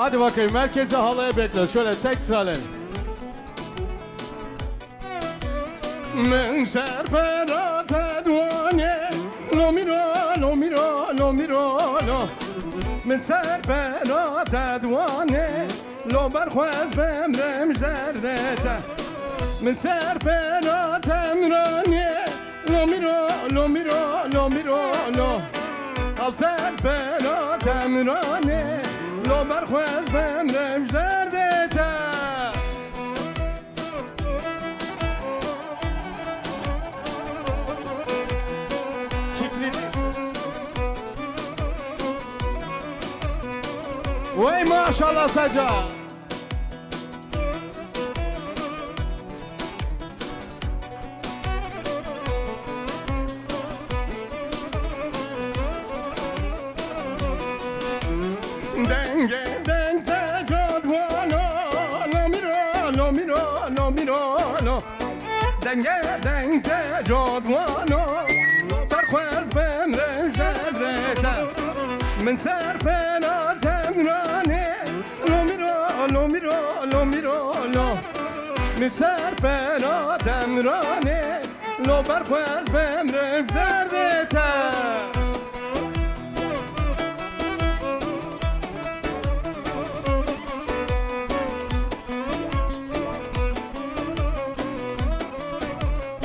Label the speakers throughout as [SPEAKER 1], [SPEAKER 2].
[SPEAKER 1] Hadi bakayım, merkeze halaya bekliyor. Şöyle tek sıralayın.
[SPEAKER 2] من سرفرات دوانه لو میرا لو میرا لو میرا لو من سرفرات دوانه لو برخواز بمرم زردتا من سرفرات امرانه لو میرا لو میرا لو میرا لو او سرفرات امرانه لو برخواز بمرم زردتا
[SPEAKER 1] Vay maşallah Saca.
[SPEAKER 2] Denge denge jadwana lo miro lo miro lo miro lo Denge denge jadwana Tarkhwaz ben rejadeta من سرفنا تمرانه لو میرا لو میرا لو میرا لو من سرفنا تمرانه لو برخواز بمرم زردتا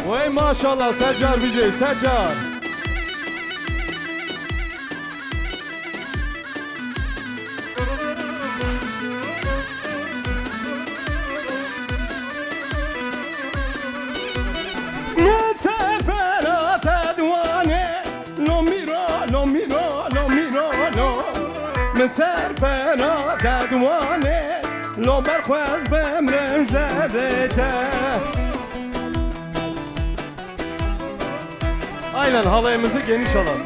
[SPEAKER 1] Vay maşallah Secar Bicey, Secar.
[SPEAKER 2] من سرفنا ددوانه لو برخواز بمرم زدته
[SPEAKER 1] Aynen, halayımızı geniş alalım.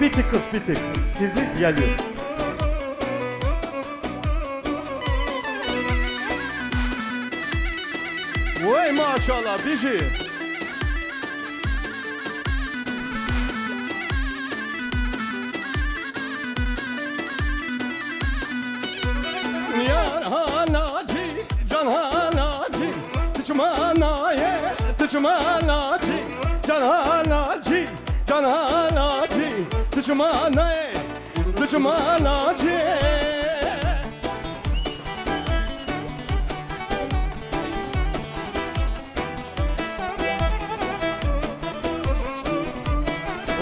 [SPEAKER 1] Bir tık kız, bir tık. Dizi geliyor. Vay maşallah Bici.
[SPEAKER 2] Yar hanacı, can hanacı Tıçmanaye, tıçmanacı Can hanacı, can hanacı Tıçmanaye, tıçmanacı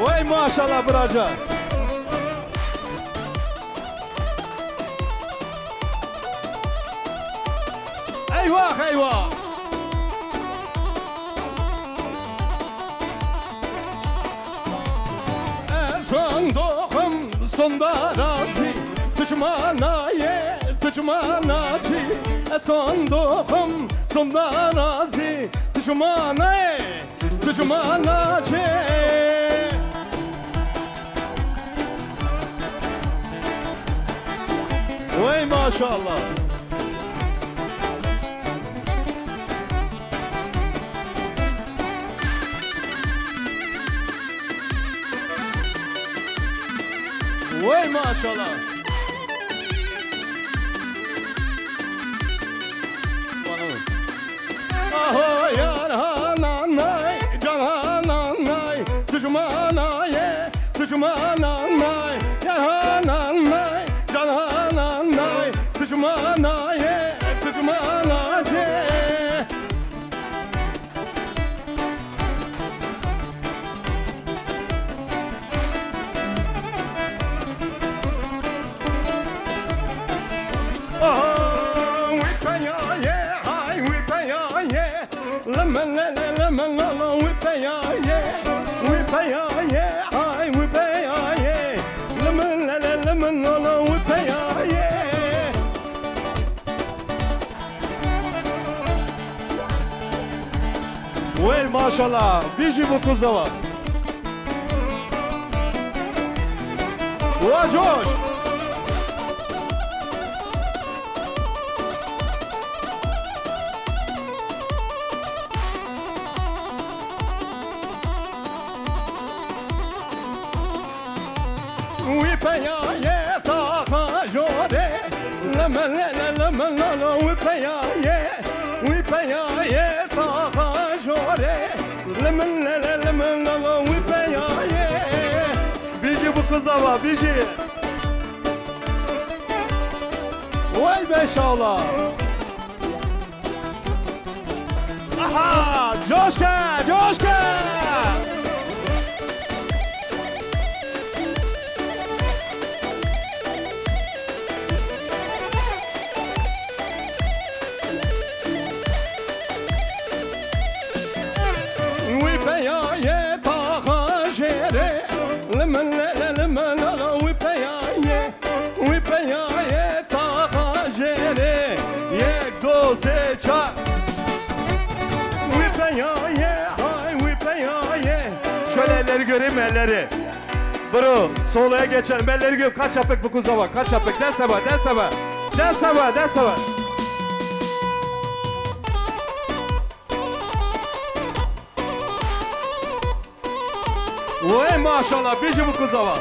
[SPEAKER 1] Vay maşallah Braca.
[SPEAKER 2] Eyvah eyvah Son doğum sonda razı Tıçmanaye, tıçmanacı Son doğum sonda razı Tıçmanaye, tıçmanacı
[SPEAKER 1] Vay maşallah. Vay maşallah.
[SPEAKER 2] Aho yar hananay, can hananay Tıçmanaye, tıçmananay Yar hananay, can hananay Tıçmanaye, tıçmanacı
[SPEAKER 1] Vay maşallah. Bici bu kızda var. Vay coş.
[SPEAKER 2] وفيا يا طاقة جودي
[SPEAKER 1] Bici bu kıza var, bici. Vay be şavla. Aha, coşka, coşka. Şöyle elleri göreyim elleri. Bro, solaya geçelim. Elleri göreyim. Kaç yapık bu kıza bak. Kaç yapık. Den sabah, den sabah. Den sabah, den sabah. Vay maşallah. Bici bu kıza bak.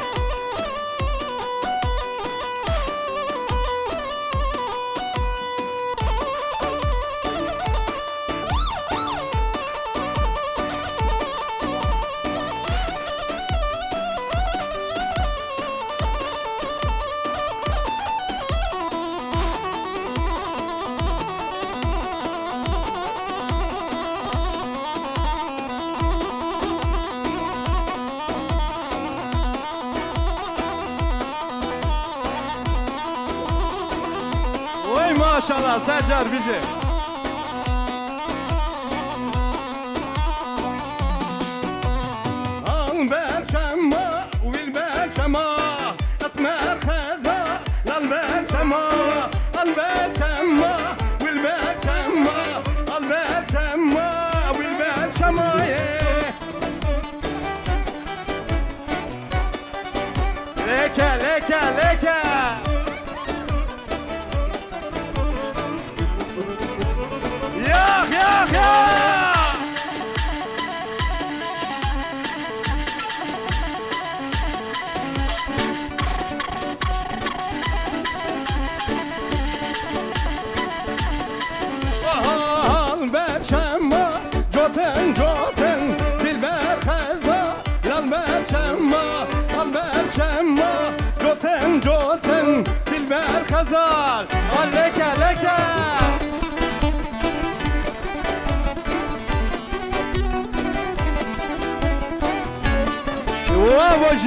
[SPEAKER 1] Maşallah Sencer bici.
[SPEAKER 2] البرشمة والبرشمة أسمر خزا للبرشمة البرشمة والبرشمة البرشمة والبرشمة
[SPEAKER 1] Leke leke leke. Yak yak yak.
[SPEAKER 2] البرشمة جوتن جوتن dilber خزا للبرشمة البرشمة جوتن جوتن dilber خزا
[SPEAKER 1] Leke leke. Vay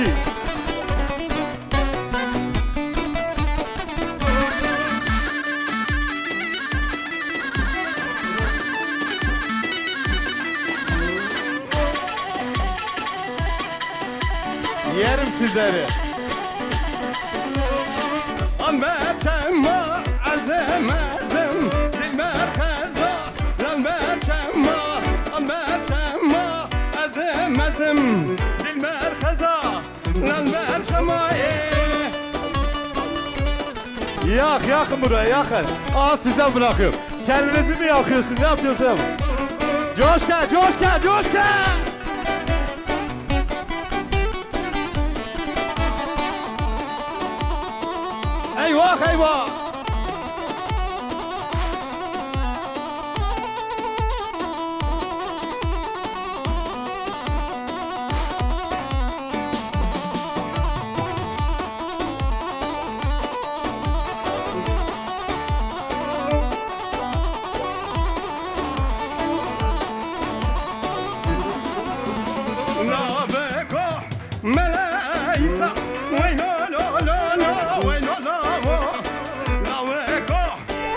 [SPEAKER 1] yerim sizleri.
[SPEAKER 2] البرشمة عزم عزم dilber خزا للبرشمة البرشمة عزم عزم dilber خزا للبرشمة
[SPEAKER 1] Yak yakın buraya yakın. Aa size bırakıyorum. Kendinizi mi yakıyorsun? Ne yapıyorsun? Coşka coşka coşka. Eyvah eyvah.
[SPEAKER 2] لا بكو ملايسة وينو لا لا لا وينو لا لا بكو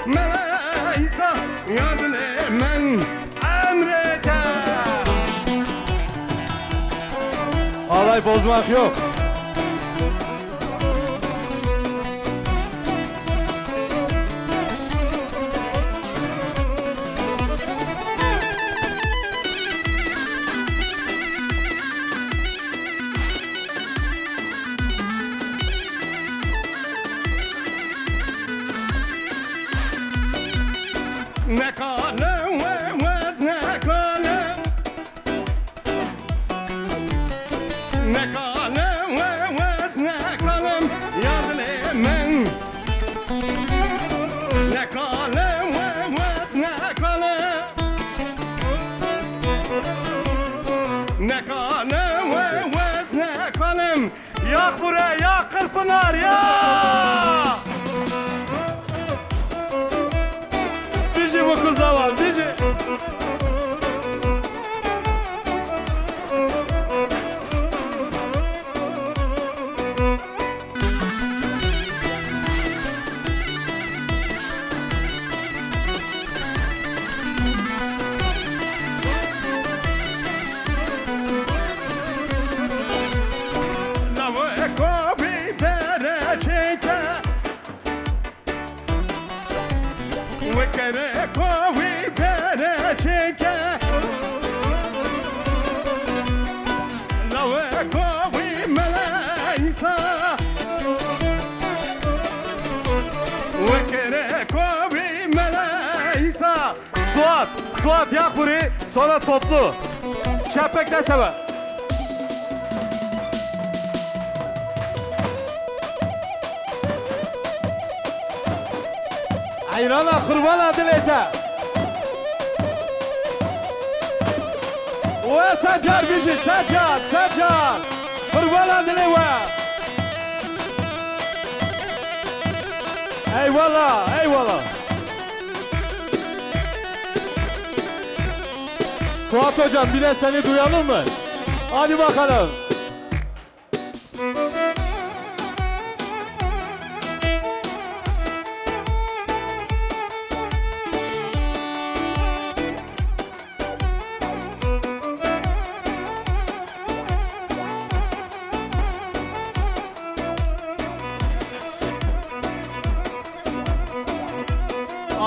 [SPEAKER 2] ملايسة يا دلي من أمريكا
[SPEAKER 1] Alay bozmak yok.
[SPEAKER 2] نكالة وزنكالة نكالة وزنكالة يا دلي من ne kalem ve ne kalem.
[SPEAKER 1] Yak buraya, yak Kırpınar, yak! Dici bu kıza var, dici. Suat, Suat yak burayı, sonra toplu. Şepek ne sever? Ayrana kurban adilete. Ve Secar bizi, Secar, Secar. Kurban adile ve. Eyvallah, eyvallah. Fuat hocam bir de seni duyalım mı? Hadi bakalım.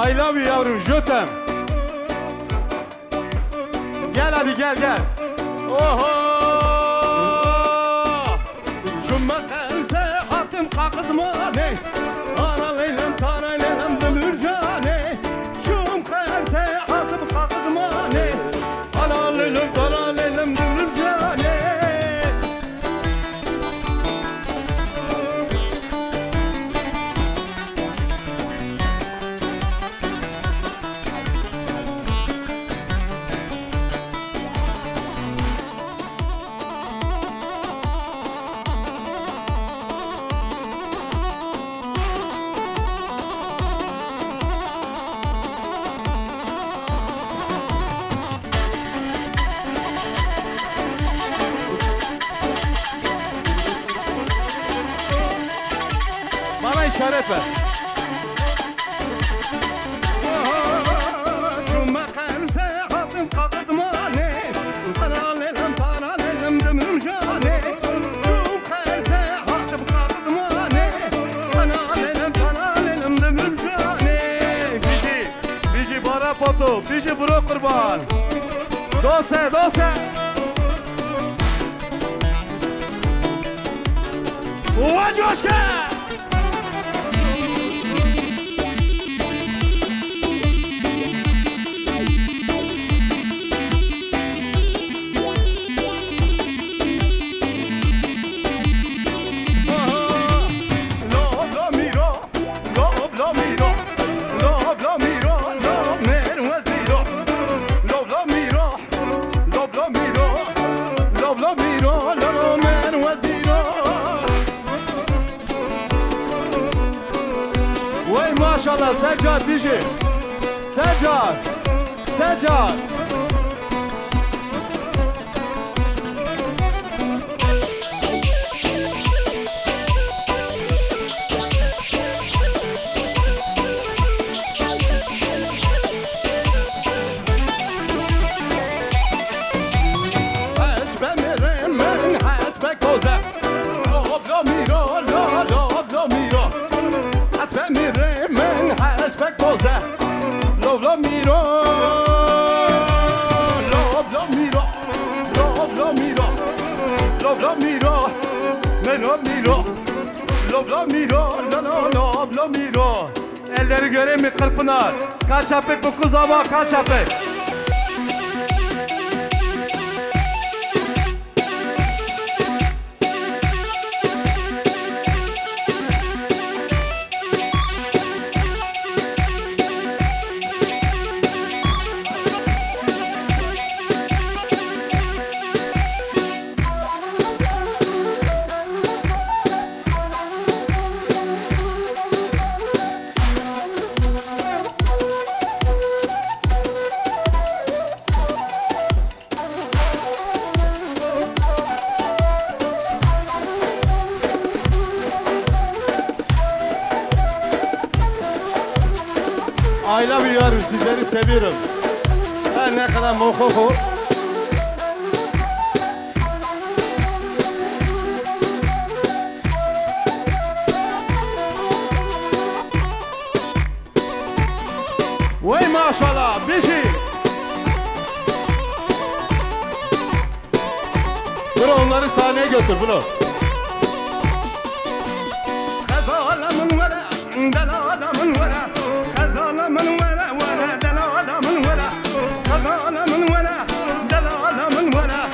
[SPEAKER 1] I love you yavrum, je t'aime. Gel hadi gel gel. Oho!
[SPEAKER 2] Cümmetense hatım kakızmane. Ana leylem tara leylem dümürcane. Cümmetense hatım kakızmane. Ana leylem tara leylem dümürcane.
[SPEAKER 1] Bana işaret ver.
[SPEAKER 2] Cümmetense hatım kakızmane. Ana leylem tara leylem dümürcane. Cümmetense hatım kakızmane. Ana leylem tara leylem dümürcane.
[SPEAKER 1] Bici bara foto, bici bro kurban. Dose, dose. Uva coşka! Vay maşallah Secar bici. Secar. Secar. Elleri göreyim mi Kırpınar? Kaç apek bu kız hava, kaç apek? I love you yavrum, sizleri seviyorum. Her ne kadar mokoko. Vay maşallah, bir şey. Bro onları sahneye götür bro.
[SPEAKER 2] Kazalamın vara, delalamın vara. Kazalamın vara, vara, delalamın vara. Kazalamın vara, delalamın vara.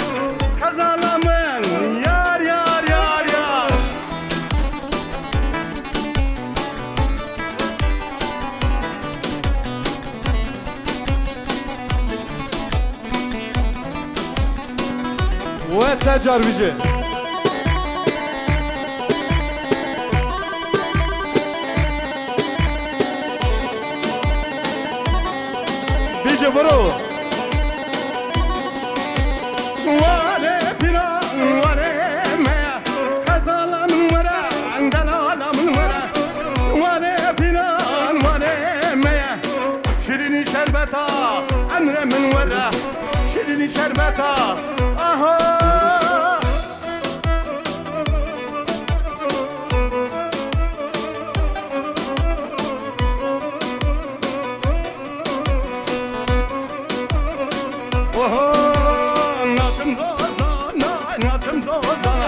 [SPEAKER 2] Kazalamın yar yar yar yar.
[SPEAKER 1] Vay sen carbici. Bici bro.
[SPEAKER 2] Vare pira, vare me. Kazalamın vara, delalamın vara. Vare pira, vare me. Şirini şerbeta, emremin vara. Şirini şerbeta, aha. Oho, natım dozana, natım dozana.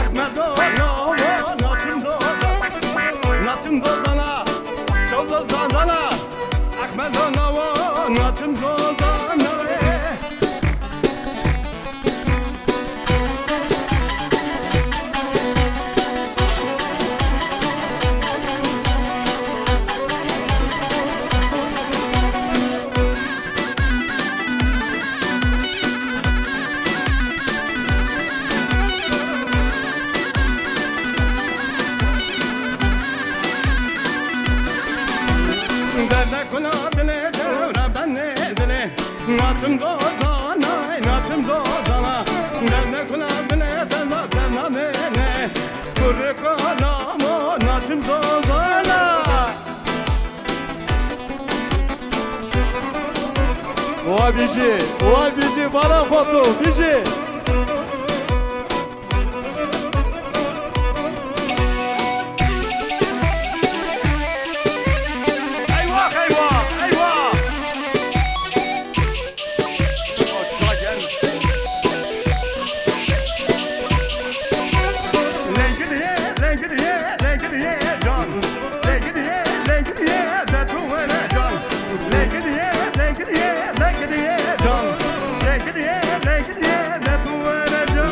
[SPEAKER 2] Ahmet dozana, natım dozana. Natım dozana, dozana. Ahmet dozana, natım dozana. Derde kula dile, devre ben ne dile. Natım dozana, natım dozana. Derde kula dile, devre ben ne. Kuru kalamo, natım dozana.
[SPEAKER 1] Vay bici. Vay bici bana foto bici.
[SPEAKER 2] Eyvah eyvah eyvah. Aşağı gelme. Lengidiye lengidiye lengidiye can. Lengidiye lengidiye de tuvene can. Lengidiye lengidiye lengidiye can. Lengidiye lengidiye de tuvene can.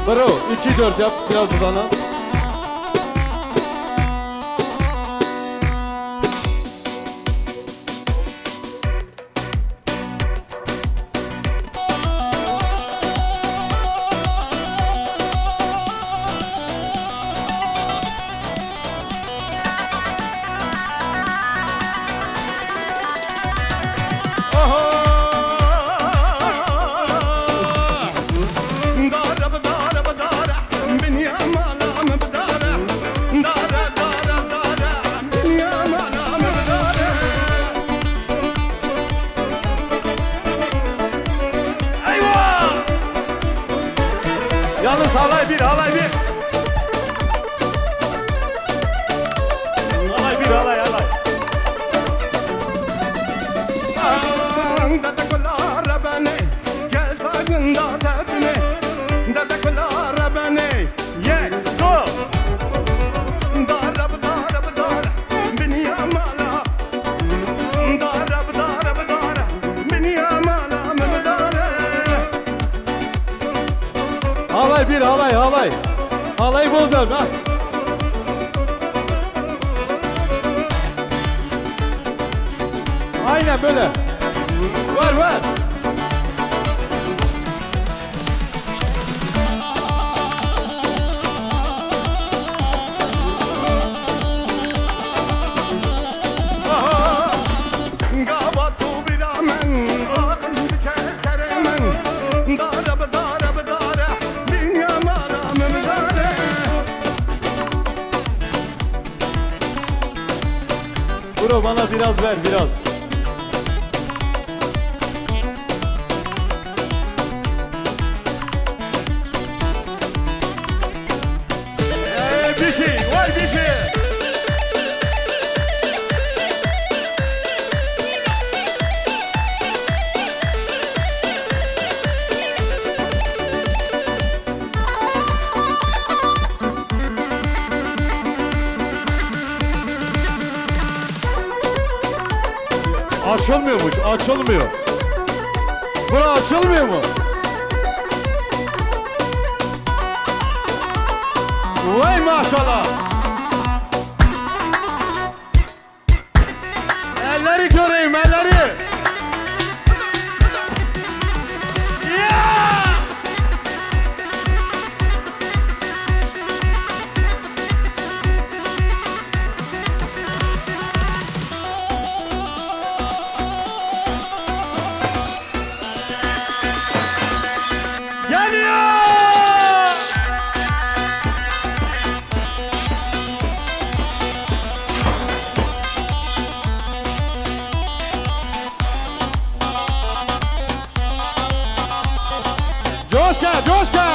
[SPEAKER 1] Bro 2-4 yap biraz bana. Yalnız halay bir, halay bir. Halay bir, halay, halay.
[SPEAKER 2] Dede kullara beni, gez bagında tepini. Dede kullara beni, ye
[SPEAKER 1] Go.
[SPEAKER 2] darab darab dar, beni yamala. Darab darab dar, beni yamala mevdare.
[SPEAKER 1] Halay bir, halay, halay. Halay bol ver ha. Aynen böyle. Var var. Bro bana biraz ver biraz. Bir şey, vay bir şey. Açılmıyormuş, açılmıyor. Bura açılmıyor mu? Vay maşallah. Elleri göreyim, elleri. Yeah! Geliyor! Coşka, coşka!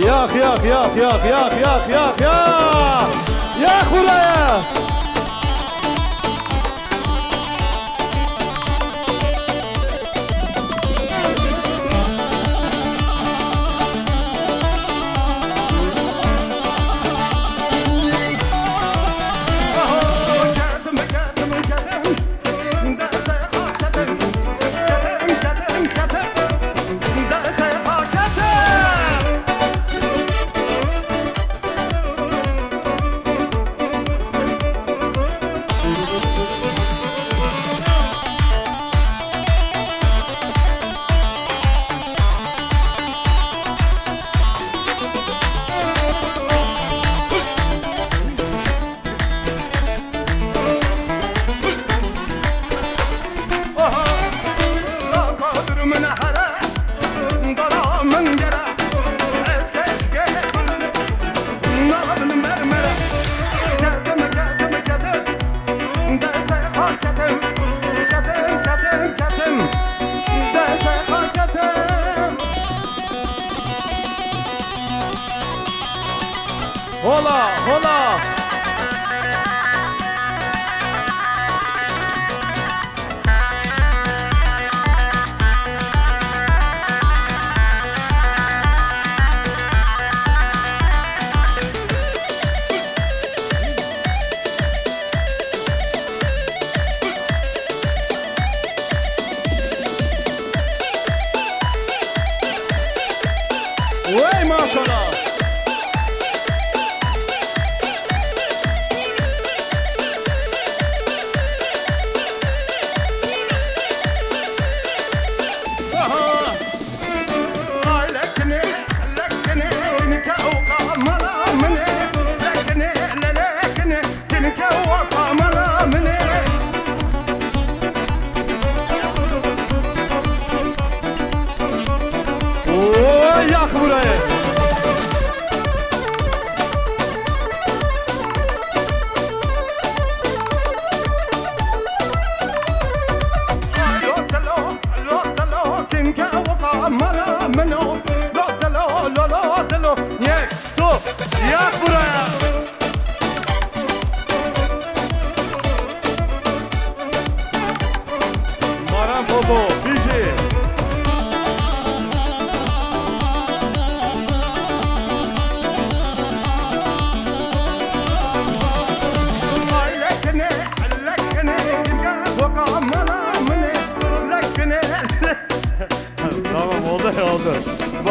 [SPEAKER 1] Yak yak yak yak yak yak yak yak. Yak buraya. Hola, hola. Vay maşallah.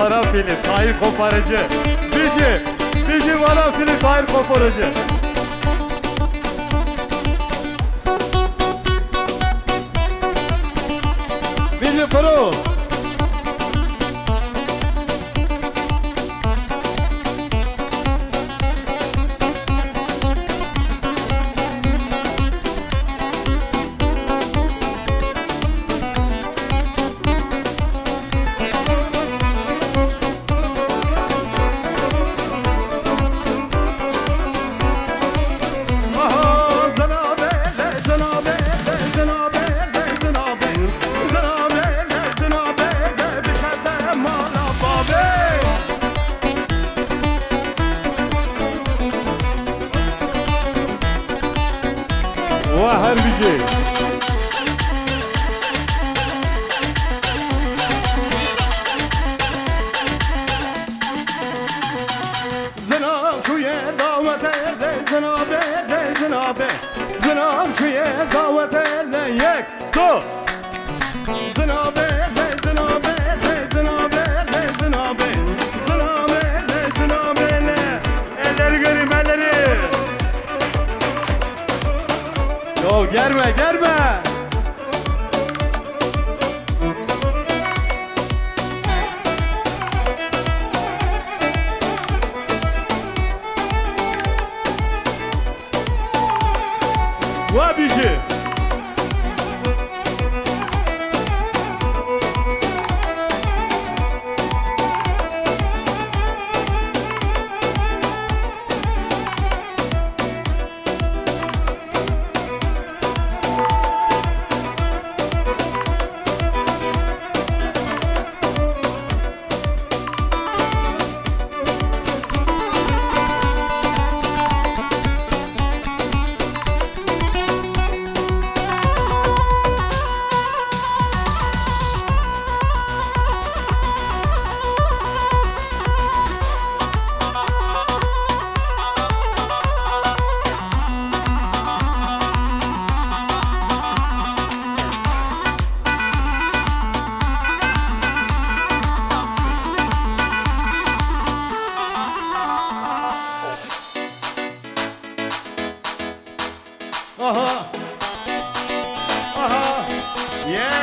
[SPEAKER 1] Varanfili, Tahir Koparıcı. Bici Varanfili, Tahir Koparıcı. Bici Pro. Vah Harbici.
[SPEAKER 2] Zınavçuya davet ede, zınavçuya davet ede, yek,
[SPEAKER 1] Do.
[SPEAKER 2] zınavede,
[SPEAKER 1] Elleri göreyim elleri. Yo germe. Vah bici. Aha. Yeah.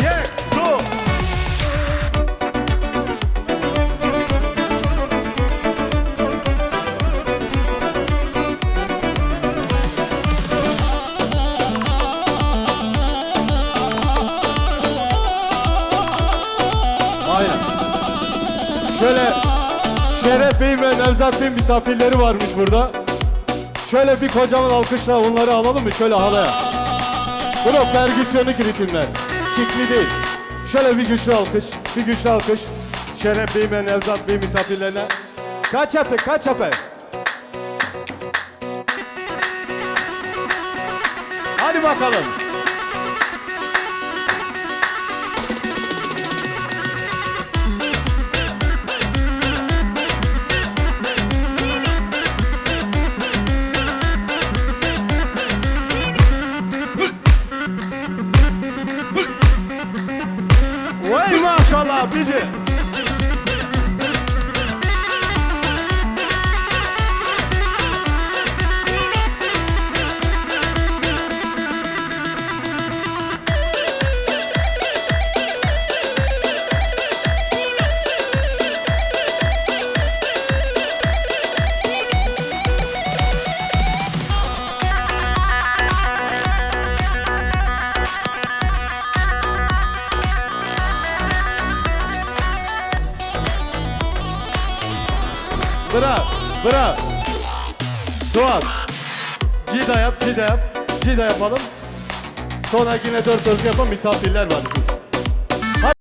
[SPEAKER 2] Yeah.
[SPEAKER 1] Do. Aynen. Şöyle Şeref Bey'in ve Nevzat Bey'in misafirleri varmış burada. Şöyle bir kocaman alkışla onları alalım mı? Şöyle halaya. Bro pergüsyonik ritimler. Kikli değil. Şöyle bir güçlü alkış. Şeref Bey ve Nevzat Bey misafirlerine. Kaç yapık? Hadi bakalım. Vay maşallah bici. Bırak. Bravo. Suat. Cida yap, cida yap. Cida yapalım. Sonra yine dört dört yapalım, misafirler var.